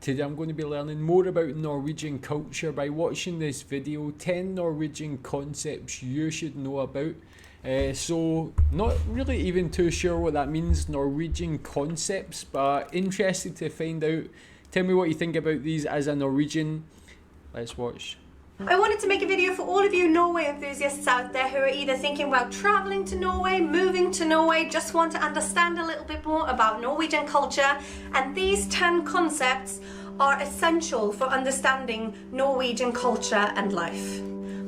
Today I'm going to be learning more about Norwegian culture by watching this video, 10 Norwegian concepts you should know about. So not really even too sure what that means, Norwegian concepts, but interested to find out. Tell me what you think about these as a Norwegian. Let's watch. I wanted to make a video for all of you Norway enthusiasts out there who are either thinking about traveling to Norway, moving to Norway, just want to understand a little bit more about Norwegian culture, and these 10 concepts are essential for understanding Norwegian culture and life.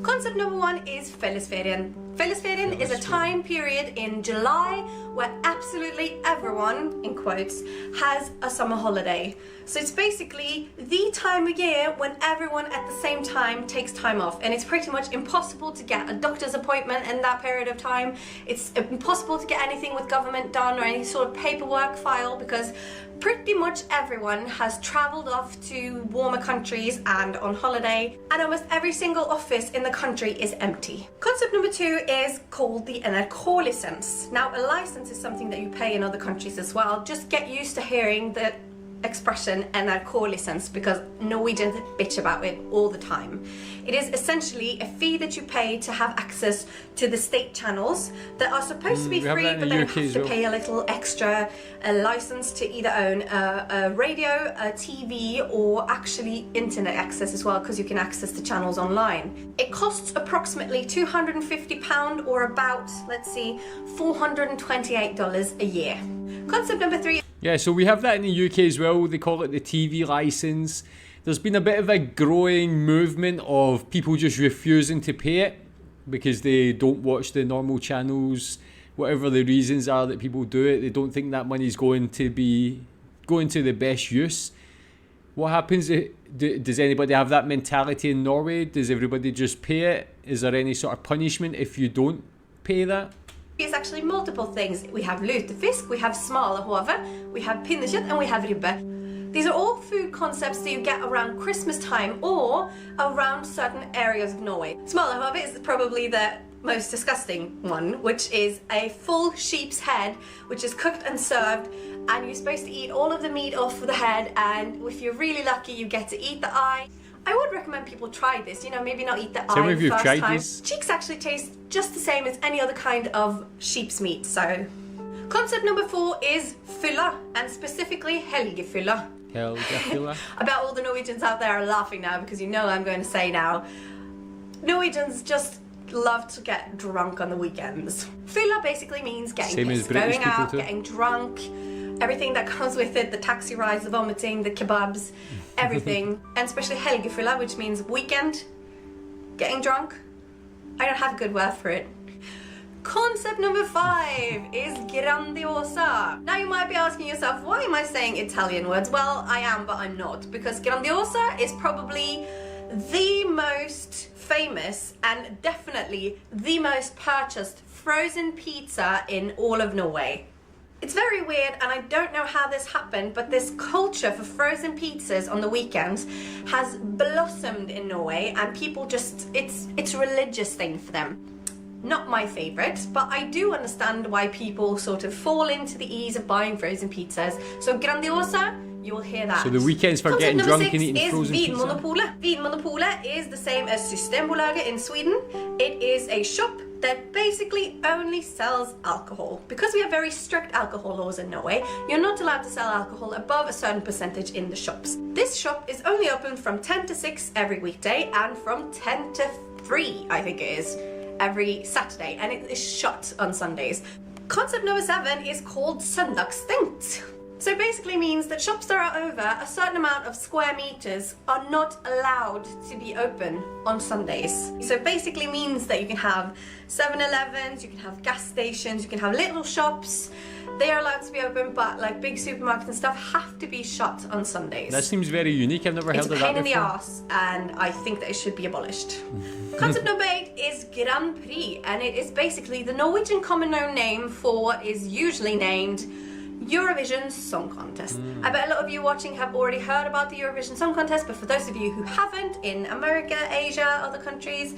Concept number 1 is fellesferien. Fellesferien is a time period in July where absolutely everyone, in quotes, has a summer holiday. So it's basically the time of year when everyone at the same time takes time off, and it's pretty much impossible to get a doctor's appointment in that period of time. It's impossible to get anything with government done or any sort of paperwork file because pretty much everyone has traveled off to warmer countries and on holiday, and almost every single office in the country is empty. Concept number 2 is called the NRK-license. Now, a license is something that you pay in other countries as well. Just get used to hearing the expression NRK-license because Norwegians bitch about it all the time. It is essentially a fee that you pay to have access to the state channels that are supposed to be free, but then you have to pay a little extra license to either own a radio, a TV, or actually internet access as well, because you can access the channels online. It costs approximately £250 or about, let's see, $428 a year. Concept number 3. Yeah, so we have that in the UK as well. They call it the TV license. There's been a bit of a growing movement of people just refusing to pay it because they don't watch the normal channels. Whatever the reasons are that people do it, they don't think that money's going to be going to the best use. What happens? Does anybody have that mentality in Norway? Does everybody just pay it? Is there any sort of punishment if you don't pay that? It's actually multiple things. We have lutefisk, we have smalahove, we have pinnekjøtt, and we have ribbe. These are all food concepts that you get around Christmas time or around certain areas of Norway. Smalahove is probably the most disgusting one, which is a full sheep's head, which is cooked and served, and you're supposed to eat all of the meat off of the head, and if you're really lucky, you get to eat the eye. I would recommend people try this, you know, maybe not eat the eye the first time. This. Cheeks actually taste just the same as any other kind of sheep's meat, so. Concept number 4 is fylla, and specifically helgefylla. Helgefylla. I bet all the Norwegians out there are laughing now because you know what I'm going to say now. Norwegians just love to get drunk on the weekends. Fylla basically means getting pissed, going out, getting drunk, everything that comes with it, the taxi rides, the vomiting, the kebabs, everything. And especially helgefylla, which means weekend, getting drunk. I don't have a good word for it. Concept number 5 is Grandiosa. Now you might be asking yourself, why am I saying Italian words? Well, I am, but I'm not, because Grandiosa is probably the most famous and definitely the most purchased frozen pizza in all of Norway. It's very weird, and I don't know how this happened, but this culture for frozen pizzas on the weekends has blossomed in Norway, and people just, it's a religious thing for them. Not my favourite, but I do understand why people sort of fall into the ease of buying frozen pizzas. So Grandiosa, you will hear that. So the weekends for getting drunk and eating frozen pizza? Vinmonopolet. Vinmonopolet is the same as Systembolaget in Sweden. It is a shop that basically only sells alcohol. Because we have very strict alcohol laws in Norway, you're not allowed to sell alcohol above a certain percentage in the shops. This shop is only open from 10 to 6 every weekday and from 10 to 3, I think it is, every Saturday, and it is shut on Sundays. Concept number 7 is called søndagsstengt. So basically means that shops that are over a certain amount of square meters are not allowed to be open on Sundays. So basically means that you can have 7-Elevens, you can have gas stations, you can have little shops. They are allowed to be open, but like big supermarkets and stuff have to be shut on Sundays. That seems very unique. I've never heard of that before. It's a pain in the arse, and I think that it should be abolished. Concept number 8 is Grand Prix, and it is basically the Norwegian common name for what is usually named Eurovision Song Contest. I bet a lot of you watching have already heard about the Eurovision Song Contest, but for those of you who haven't, in America, Asia, other countries,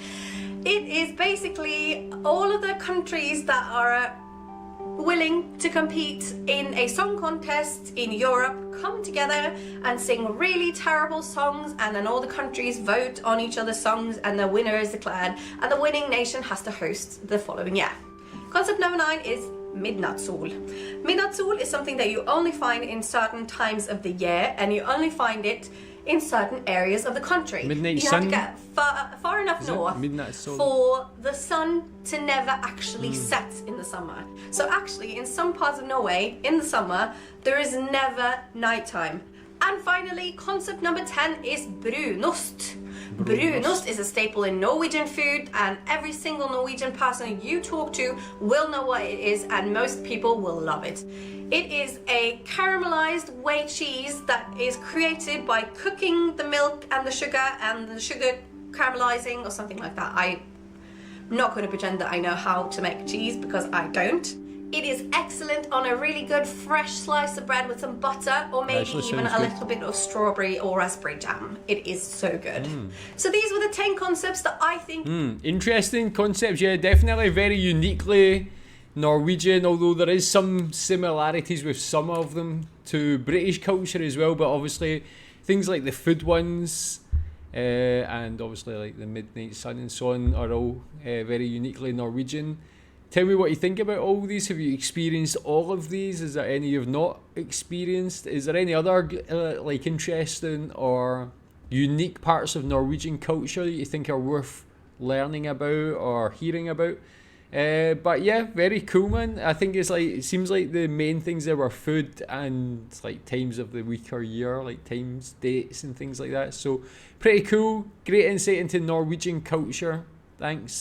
it is basically all of the countries that are willing to compete in a song contest in Europe come together and sing really terrible songs, and then all the countries vote on each other's songs and the winner is declared, and the winning nation has to host the following year. Concept number 9 is Midnattssol. Midnattssol is something that you only find in certain times of the year, and you only find it in certain areas of the country. Midnight you sun? have to get far enough north for the sun to never actually set in the summer. So actually, in some parts of Norway, in the summer, there is never nighttime. And finally, concept number 10 is brunost. Brunost is a staple in Norwegian food, and every single Norwegian person you talk to will know what it is, and most people will love it. It is a caramelized whey cheese that is created by cooking the milk and the sugar caramelizing or something like that. I'm not going to pretend that I know how to make cheese because I don't. It is excellent on a really good fresh slice of bread with some butter, or maybe even a little bit of strawberry or raspberry jam. It is so good. So these were the 10 concepts that I think... Interesting concepts, yeah, definitely very uniquely Norwegian, although there is some similarities with some of them to British culture as well, but obviously things like the food ones and obviously like the midnight sun and so on are all very uniquely Norwegian. Tell me what you think about all these. Have you experienced all of these? Is there any you've not experienced? Is there any other like interesting or unique parts of Norwegian culture that you think are worth learning about or hearing about? But yeah, very cool, man. I think it seems like the main things there were food and like times of the week or year, like times, dates and things like that. So pretty cool. Great insight into Norwegian culture. Thanks.